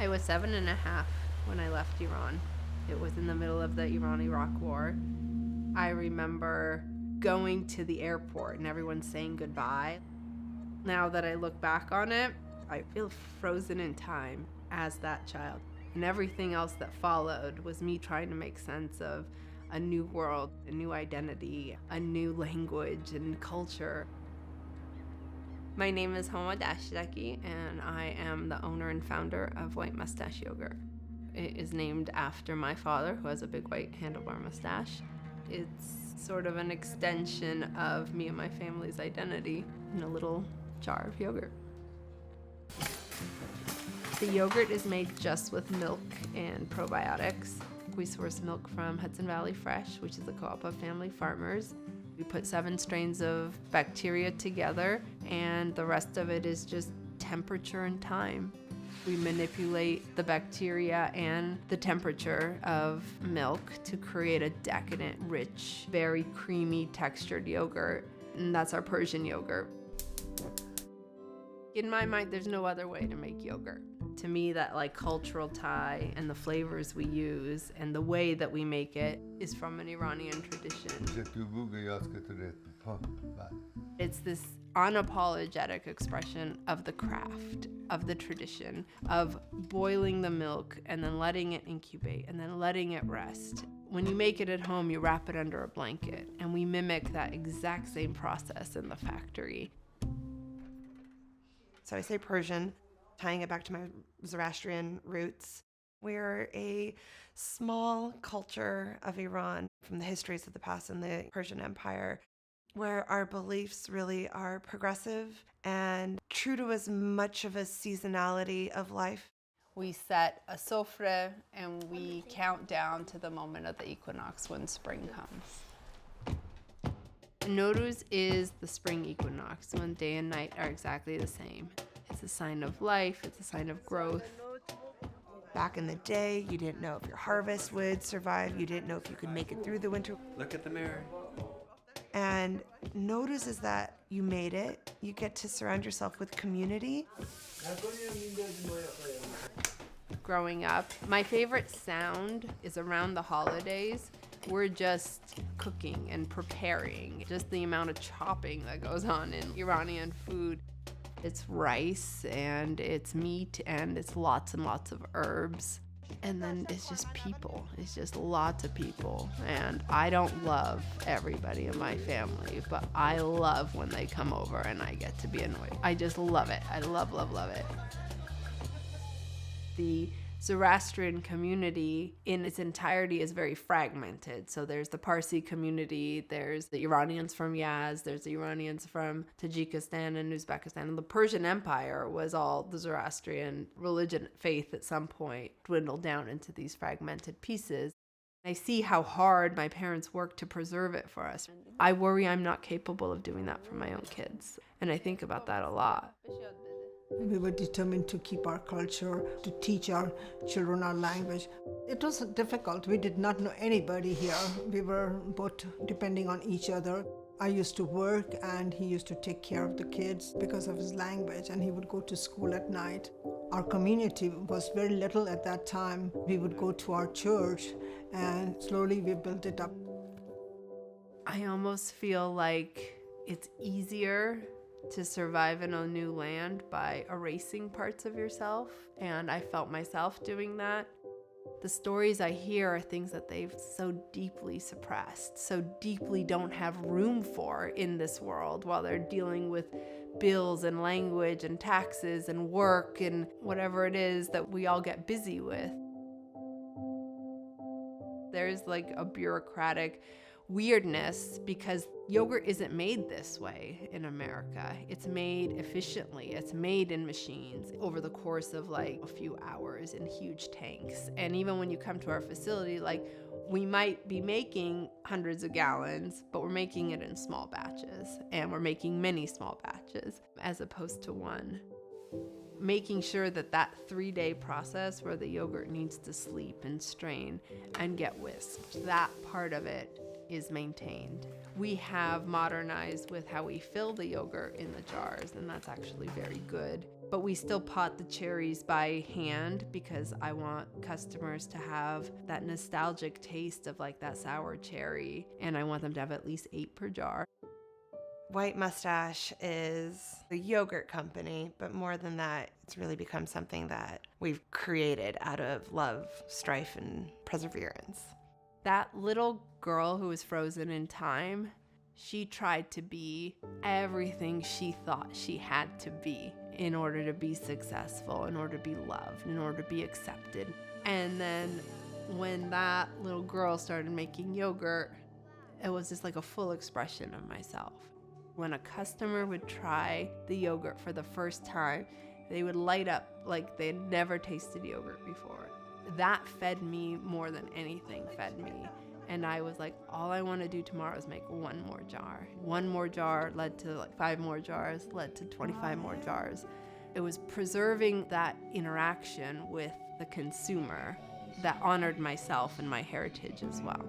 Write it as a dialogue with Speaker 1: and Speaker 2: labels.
Speaker 1: I was 7.5 when I left Iran. It was in the middle of the Iran-Iraq War. I remember going to the airport and everyone saying goodbye. Now that I look back on it, I feel frozen in time as that child. And everything else that followed was me trying to make sense of a new world, a new identity, a new language and culture. My name is White Moustache, and I am the owner and founder of White Moustache Yogurt. It is named after my father, who has a big white handlebar mustache. It's sort of an extension of me and my family's identity in a little jar of yogurt. The yogurt is made just with milk and probiotics. We source milk from Hudson Valley Fresh, which is a co-op of family farmers. We put 7 strains of bacteria together, and the rest of it is just temperature and time. We manipulate the bacteria and the temperature of milk to create a decadent, rich, very creamy textured yogurt, and that's our Persian yogurt. In my mind, there's no other way to make yogurt. To me, that cultural tie and the flavors we use and the way that we make it is from an Iranian tradition. It's this unapologetic expression of the craft, of the tradition, of boiling the milk and then letting it incubate and then letting it rest. When you make it at home, you wrap it under a blanket, and we mimic that exact same process in the factory.
Speaker 2: So I say Persian, tying it back to my Zoroastrian roots. We're a small culture of Iran from the histories of the past in the Persian Empire, where our beliefs really are progressive and true to as much of a seasonality of life.
Speaker 1: We set a sofra and we count down to the moment of the equinox when spring comes. Nowruz is the spring equinox, when day and night are exactly the same. It's a sign of life, it's a sign of growth.
Speaker 2: Back in the day, you didn't know if your harvest would survive, you didn't know if you could make it through the winter.
Speaker 3: Look at the mirror.
Speaker 2: And Nowruz is that you made it, you get to surround yourself with community.
Speaker 1: Growing up, my favorite sound is around the holidays. We're just cooking and preparing. Just the amount of chopping that goes on in Iranian food. It's rice and it's meat and it's lots and lots of herbs. And then it's just people. It's just lots of people. And I don't love everybody in my family, but I love when they come over and I get to be annoyed. I just love it. I love, love, love it. The Zoroastrian community in its entirety is very fragmented. So there's the Parsi community, there's the Iranians from Yazd, there's the Iranians from Tajikistan and Uzbekistan. And the Persian Empire was all the Zoroastrian religion faith at some point dwindled down into these fragmented pieces. I see how hard my parents worked to preserve it for us. I worry I'm not capable of doing that for my own kids. And I think about that a lot.
Speaker 4: We were determined to keep our culture, to teach our children our language. It was difficult. We did not know anybody here. We were both depending on each other. I used to work and he used to take care of the kids because of his language, and he would go to school at night. Our community was very little at that time. We would go to our church and slowly we built it up.
Speaker 1: I almost feel like it's easier to survive in a new land by erasing parts of yourself, and I felt myself doing that. The stories I hear are things that they've so deeply suppressed, so deeply don't have room for in this world while they're dealing with bills and language and taxes and work and whatever it is that we all get busy with. There's a bureaucratic weirdness because yogurt isn't made this way in America. It's made efficiently. It's made in machines over the course of a few hours in huge tanks. And even when you come to our facility, we might be making hundreds of gallons, but we're making it in small batches, and we're making many small batches as opposed to one. Making sure that 3-day process where the yogurt needs to sleep and strain and get whisked, that part of it is maintained. We have modernized with how we fill the yogurt in the jars, and that's actually very good. but we still pot the cherries by hand because I want customers to have that nostalgic taste of like that sour cherry, and I want them to have at least 8 per jar.
Speaker 2: White Moustache is a yogurt company, but more than that, it's really become something that we've created out of love, strife, and perseverance.
Speaker 1: That little girl who was frozen in time, she tried to be everything she thought she had to be in order to be successful, in order to be loved, in order to be accepted. And then when that little girl started making yogurt, it was just like a full expression of myself. When a customer would try the yogurt for the first time, they would light up like they'd never tasted yogurt before. That fed me more than anything fed me. And I was like, all I want to do tomorrow is make 1 more jar. 1 more jar led to like 5 more jars, led to 25 more jars. It was preserving that interaction with the consumer that honored myself and my heritage as well.